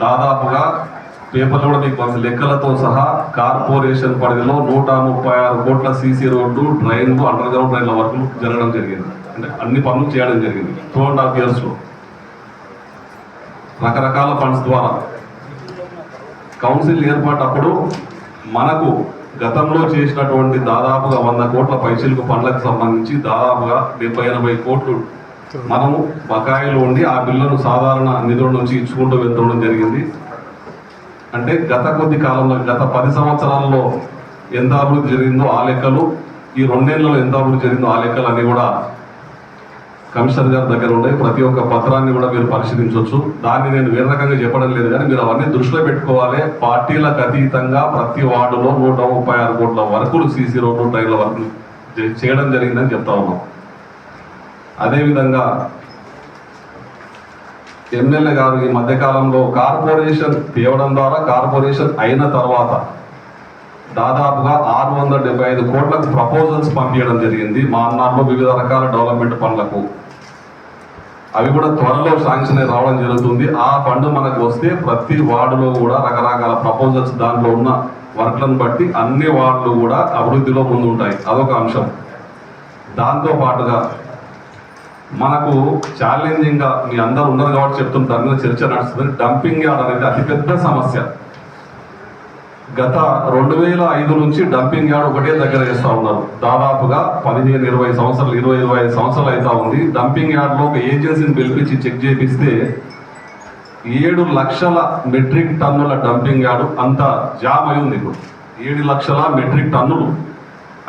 దాదాపుగా పేపర్లో కూడా మీకు పంపి లెక్కలతో సహా కార్పొరేషన్ పరిధిలో 136 కోట్ల సీసీ రోడ్లు, డ్రైన్లు, అండర్ గ్రౌండ్ డ్రైన్ల వరకు జరగడం జరిగింది. అంటే అన్ని పనులు చేయడం జరిగింది 2.5 yearsలో రకరకాల ఫండ్స్ ద్వారా. కౌన్సిల్ ఏర్పాటు అప్పుడు మనకు గతంలో చేసినటువంటి దాదాపుగా 100 కోట్ల పైసలకు ఫండ్లకు సంబంధించి దాదాపుగా 70-80 కోట్లు మనము బకాయిలు ఉండి ఆ బిల్లును సాధారణ నిధుల నుంచి ఇచ్చుకుంటూ వెళ్తుండడం జరిగింది. అంటే గత కొద్ది కాలంలో గత 10 సంవత్సరాల్లో ఎంత అభివృద్ధి జరిగిందో ఆ లెక్కలు, ఈ 2 నెలల్లో ఎంత అభివృద్ధి జరిగిందో ఆ లెక్కలు అన్నీ కూడా కమిషనర్ గారి దగ్గర ఉన్నాయి. ప్రతి ఒక్క పత్రాన్ని కూడా మీరు పరిశీలించవచ్చు. దాన్ని నేను వేరే రకంగా చెప్పడం లేదు, కానీ మీరు అవన్నీ దృష్టిలో పెట్టుకోవాలి. పార్టీలకు అతీతంగా ప్రతి వార్డులో 136 కోట్ల వర్కులు, సీసీ రోడ్లు, డ్రైన్ల వర్కులు చేయడం జరిగిందని చెప్తా ఉన్నాం. అదేవిధంగా ఎమ్మెల్యే గారు ఈ మధ్యకాలంలో కార్పొరేషన్ తేవడం ద్వారా, కార్పొరేషన్ అయిన తర్వాత దాదాపుగా 675 కోట్లకు ప్రపోజల్స్ పంపించడం జరిగింది మా అన్నాల్లో వివిధ రకాల డెవలప్మెంట్ పనులకు. అవి కూడా త్వరలో శాంక్షన్ అయి రావడం జరుగుతుంది. ఆ ఫండ్ మనకు వస్తే ప్రతి వార్డులో కూడా రకరకాల ప్రపోజల్స్ దాంట్లో ఉన్న వర్క్లను బట్టి అన్ని వార్డులు కూడా అభివృద్ధిలో ముందు ఉంటాయి. అదొక అంశం. దాంతో పాటుగా మనకు ఛాలెంజింగ్గా మీ అందరూ ఉన్నారు కాబట్టి చెప్తుంటారు, మీద చర్చ నడుస్తుంది. డంపింగ్ యార్డ్ అనేది అతిపెద్ద సమస్య. గత 2005 నుంచి డంపింగ్ యార్డ్ ఒకటే దగ్గర చేస్తూ ఉన్నారు. దాదాపుగా 15-20 సంవత్సరాలు, 20-25 సంవత్సరాలు అవుతా ఉంది. డంపింగ్ యార్డ్లో ఒక ఏజెన్సీని పిలిపించి చెక్ చేపిస్తే 7 లక్షల మెట్రిక్ టన్నుల డంపింగ్ యార్డు అంత జామ్ అయి ఉంది. ఇప్పుడు 7 లక్షల మెట్రిక్ టన్నులు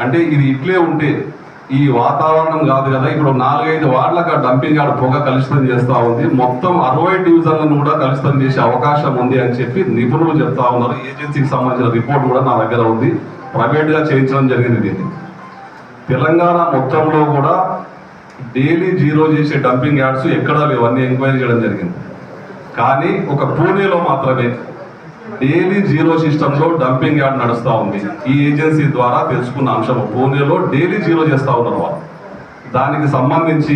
అంటే ఇది ఇట్లే ఉంటే ఈ వాతావరణం కాదు కదా. ఇప్పుడు 4-5 వార్డులకు ఆ డంపింగ్ యార్డ్ పొగ కలుషితం చేస్తూ ఉంది. మొత్తం 60 డివిజన్లను కూడా కలుషితం చేసే అవకాశం ఉంది అని చెప్పి నిపుణులు చెప్తా ఉన్నారు. ఏజెన్సీకి సంబంధించిన రిపోర్ట్ కూడా నా దగ్గర ఉంది. ప్రైవేట్గా చేయించడం జరిగింది. దీన్ని తెలంగాణ మొత్తంలో కూడా డైలీ జీరో చేసే డంపింగ్ యార్డ్స్ ఎక్కడా లేవు, అన్ని ఎంక్వైరీ చేయడం జరిగింది. కానీ ఒక పూణేలో మాత్రమే డైలీ జీరో సిస్టంలో డంపింగ్ యార్డ్ నడుస్తూ ఉంది. ఈ ఏజెన్సీ ద్వారా తెలుసుకున్న అంశం, పూణేలో డైలీ జీరో చేస్తూ ఉన్నారు వాళ్ళు. దానికి సంబంధించి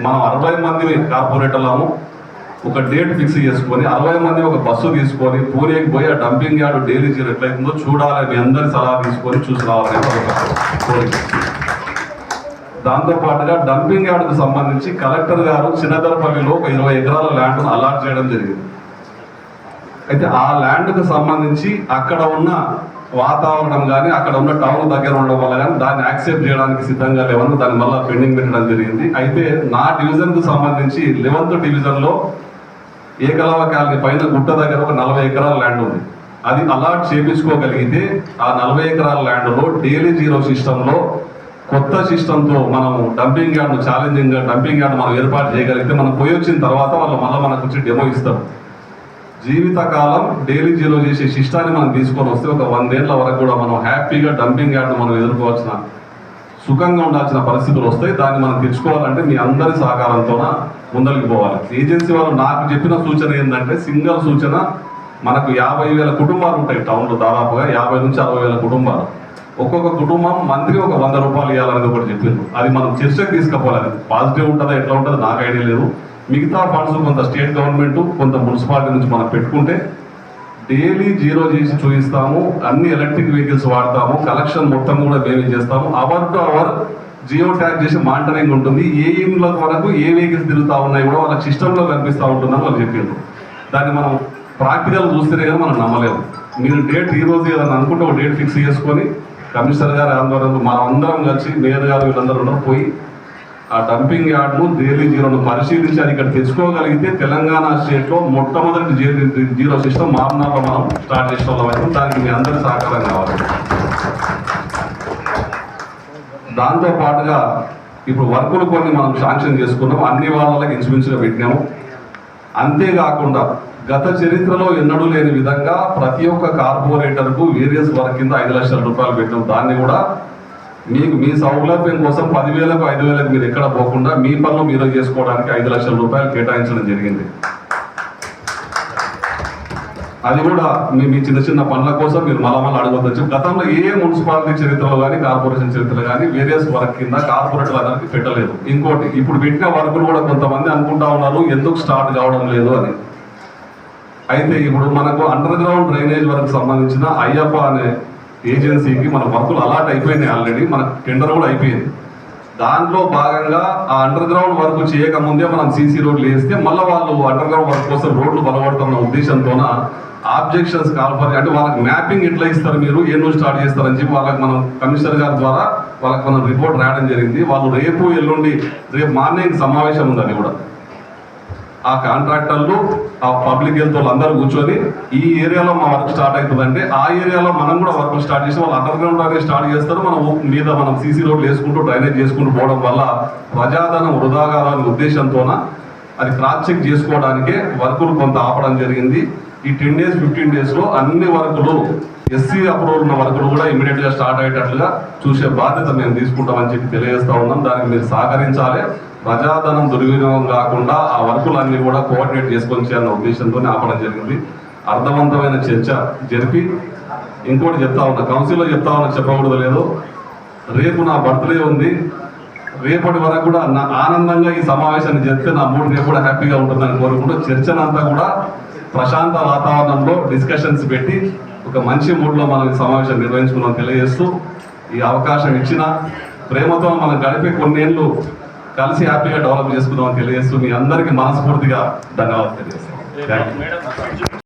మనం 60 మంది కార్పొరేటర్లను ఒక డేట్ ఫిక్స్ చేసుకొని 60 మంది ఒక బస్సు తీసుకొని పూణేకి పోయి ఆ డంపింగ్ యార్డ్ డైలీ జీరో ఎట్లయితుందో చూడాలని మీ అందరి సలహా తీసుకొని చూసి రావాలని కోరిక. దాంతోపాటుగా డంపింగ్ యార్డ్కు సంబంధించి కలెక్టర్ గారు చిన్నదరపల్లిలో ఒక 20 ఎకరాల ల్యాండ్ను అలాట్ చేయడం జరిగింది. అయితే ఆ ల్యాండ్కు సంబంధించి అక్కడ ఉన్న వాతావరణం కానీ, అక్కడ ఉన్న టౌన్ దగ్గర ఉండడం వల్ల కానీ దాన్ని యాక్సెప్ట్ చేయడానికి సిద్ధంగా లేవని దాని వల్ల పెండింగ్ పెట్టడం జరిగింది. అయితే నా డివిజన్కు సంబంధించి 11th డివిజన్లో ఏకలవ కాలనీ పైన గుట్ట దగ్గర ఒక 40 ఎకరాల ల్యాండ్ ఉంది. అది అలాట్ చేయించుకోగలిగితే ఆ 40 ఎకరాల ల్యాండ్లో డైలీ జీరో సిస్టంలో కొత్త సిస్టంతో మనం డంపింగ్ యార్డ్ను ఛాలెంజింగ్గా డంపింగ్ యార్డ్ మనం ఏర్పాటు చేయగలిగితే మనం పోయి వచ్చిన తర్వాత వాళ్ళు మళ్ళీ మనకు వచ్చి డెమో ఇస్తారు. జీవితకాలం డైలీ జీరో చేసే సిస్టాన్ని మనం తీసుకొని వస్తే ఒక 100 ఏళ్ల వరకు కూడా మనం హ్యాపీగా డంపింగ్ యార్డ్ను మనం ఎదుర్కోవాల్సిన, సుఖంగా ఉండాల్సిన పరిస్థితులు వస్తాయి. దాన్ని మనం తెచ్చుకోవాలంటే మీ అందరి సహకారంతోన ముందరికి పోవాలి. ఏజెన్సీ వాళ్ళు నాకు చెప్పిన సూచన ఏంటంటే, సింగిల్ సూచన, మనకు 50,000 కుటుంబాలు ఉంటాయి టౌన్లో, దాదాపుగా 50 నుంచి 60,000 కుటుంబాలు. ఒక్కొక్క కుటుంబం మంత్లీ ఒక 100 రూపాయలు ఇవ్వాలని ఒకటి చెప్పిండ్రు. అది మనం చర్చకు తీసుకుపోవాలి. అది పాజిటివ్ ఉంటుందా ఎట్లా ఉంటుందో నాకు ఐడియా లేదు. మిగతా ఫండ్స్ కొంత స్టేట్ గవర్నమెంట్, కొంత మున్సిపాలిటీ నుంచి మనం పెట్టుకుంటే డైలీ జీరో చేసి చూపిస్తాము. అన్ని ఎలక్ట్రిక్ వెహికల్స్ వాడతాము. కలెక్షన్ మొత్తం కూడా మేమే చేస్తాము. Hour to hour geo tag చేసి మానిటరింగ్ ఉంటుంది. ఏ ఇండ్ల వరకు ఏ వెహికల్స్ తిరుగుతూ ఉన్నాయి కూడా వాళ్ళకి సిస్టంలో కనిపిస్తూ ఉంటుందని వాళ్ళు చెప్పిండ్రు. దాన్ని మనం ప్రాక్టికల్ చూస్తేనే కానీ మనం నమ్మలేము. మీరు డేట్ ఈ రోజు ఏదన్నా అనుకుంటే ఒక డేట్ ఫిక్స్ చేసుకొని కమిషనర్ గారి ఆధ్వర్యంలో మనం అందరం కలిసి, మేయర్ గారు వీళ్ళందరూ ఉండరు, పోయి ఆ డంపింగ్ యార్డ్ను డైలీ జీరోను పరిశీలించి అది ఇక్కడ తెచ్చుకోగలిగితే తెలంగాణ స్టేట్లో మొట్టమొదటి జీరో సిస్టమ్ మామనాల్లో మనం స్టార్ట్ చేసిన వాళ్ళం. దానికి మీ అందరి సహకారం కావాలి. దాంతోపాటుగా ఇప్పుడు వర్కులు కొన్ని మనం శాంక్షన్ చేసుకున్నాం, అన్ని వాళ్ళకి ఇన్సూరెన్స్గా పెట్టినాము. అంతేకాకుండా గత చరిత్రలో ఎన్నడూ లేని విధంగా ప్రతి ఒక్క కార్పొరేటర్కు వేరియస్ వర్క్ కింద 5 లక్షల రూపాయలు పెట్టాం. దాన్ని కూడా మీకు మీ సౌలభ్యం కోసం 10,000కు 5,000కు మీరు ఎక్కడ పోకుండా మీ పనులు మీరు చేసుకోవడానికి 5 లక్షల రూపాయలు కేటాయించడం జరిగింది. అది కూడా మీ చిన్న చిన్న పనుల కోసం మీరు మళ్ళీ అడగవచ్చు. గతంలో ఏ మున్సిపాలిటీ చరిత్రలో కానీ, కార్పొరేషన్ చరిత్రలో కానీ వేరియస్ వర్క్ కింద కార్పొరేటర్లు అందరికీ పెట్టలేదు. ఇంకోటి, ఇప్పుడు పెట్టిన వర్కులు కూడా కొంతమంది అనుకుంటా ఉన్నారు ఎందుకు స్టార్ట్ కావడం లేదు అని. అయితే ఇప్పుడు మనకు అండర్ గ్రౌండ్ డ్రైనేజ్ వరకు సంబంధించిన అయ్యప్ప అనే ఏజెన్సీకి మన వర్కులు అలాట్ అయిపోయినాయి ఆల్రెడీ, మన టెండర్ కూడా అయిపోయింది. దాంట్లో భాగంగా ఆ అండర్ గ్రౌండ్ వర్క్ చేయకముందే మనం సీసీ రోడ్లు వేస్తే మళ్ళీ వాళ్ళు అండర్ గ్రౌండ్ వర్క్ కోసం రోడ్లు బలపడుతున్న ఉద్దేశంతోన ఆబ్జెక్షన్స్ కాల్ఫర్ అంటే వాళ్ళకి మ్యాపింగ్ ఎట్లా ఇస్తారు, మీరు ఏ రోజు స్టార్ట్ చేస్తారని చెప్పి వాళ్ళకి మనం కమిషనర్ గారి ద్వారా వాళ్ళకి మనం రిపోర్ట్ రాయడం జరిగింది. వాళ్ళు రేపు ఎల్లుండి రేపు మార్నింగ్ సమావేశం ఉందని కూడా ఆ కాంట్రాక్టర్లు ఆ పబ్లిక్ హెల్త్ వాళ్ళు అందరూ కూర్చొని ఈ ఏరియాలో మా వర్క్ స్టార్ట్ అవుతుందంటే ఆ ఏరియాలో మనం కూడా వర్క్ స్టార్ట్ చేసి వాళ్ళు అండర్ గ్రౌండ్ డ్రైనేజ్ స్టార్ట్ చేస్తారు. మనం మీద మనం సీసీ రోడ్లు వేసుకుంటూ డ్రైనేజ్ చేసుకుంటూ పోవడం వల్ల ప్రజాధనం వృధా కావాలనే ఉద్దేశంతోన అది క్రాస్ చెక్ చేసుకోవడానికే వర్కులు కొంత ఆపడం జరిగింది. ఈ 10 days 15 daysలో అన్ని వర్కులు ఎస్సీ అప్రూవల్ ఉన్న వర్కులు కూడా ఇమీడియట్గా స్టార్ట్ అయ్యేటట్లుగా చూసే బాధ్యత మేము తీసుకుంటామని చెప్పి తెలియజేస్తా ఉన్నాం. దానికి మీరు సహకరించాలి. ప్రజాధనం దుర్వినియోగం కాకుండా ఆ వర్కులన్నీ కూడా కోఆర్డినేట్ చేసుకొని చేయాలన్న ఉద్దేశంతో ఆపడం జరిగింది. అర్థవంతమైన చర్చ జరిపి ఇంకోటి చెప్తా ఉన్నా, కౌన్సిల్లో చెప్తా ఉన్నా, చెప్పకూడదు లేదు, రేపు నా బర్త్డే ఉంది. రేపటి వరకు కూడా నా ఆనందంగా ఈ సమావేశాన్ని చెప్తే నా మూడు రేపు కూడా హ్యాపీగా ఉంటుందని కోరుకుంటూ చర్చనంతా కూడా ప్రశాంత వాతావరణంలో డిస్కషన్స్ పెట్టి ఒక మంచి మూడ్లో మనం ఈ సమావేశం నిర్వహించుకున్నాం తెలియజేస్తూ, ఈ అవకాశం ఇచ్చిన ప్రేమతో మనం గడిపే కొన్నేళ్ళు కలిసి హ్యాపీగా డెవలప్ చేసుకుందామని తెలియజేస్తూ మీ అందరికీ మనస్ఫూర్తిగా ధన్యవాదాలు తెలియజేస్తాం.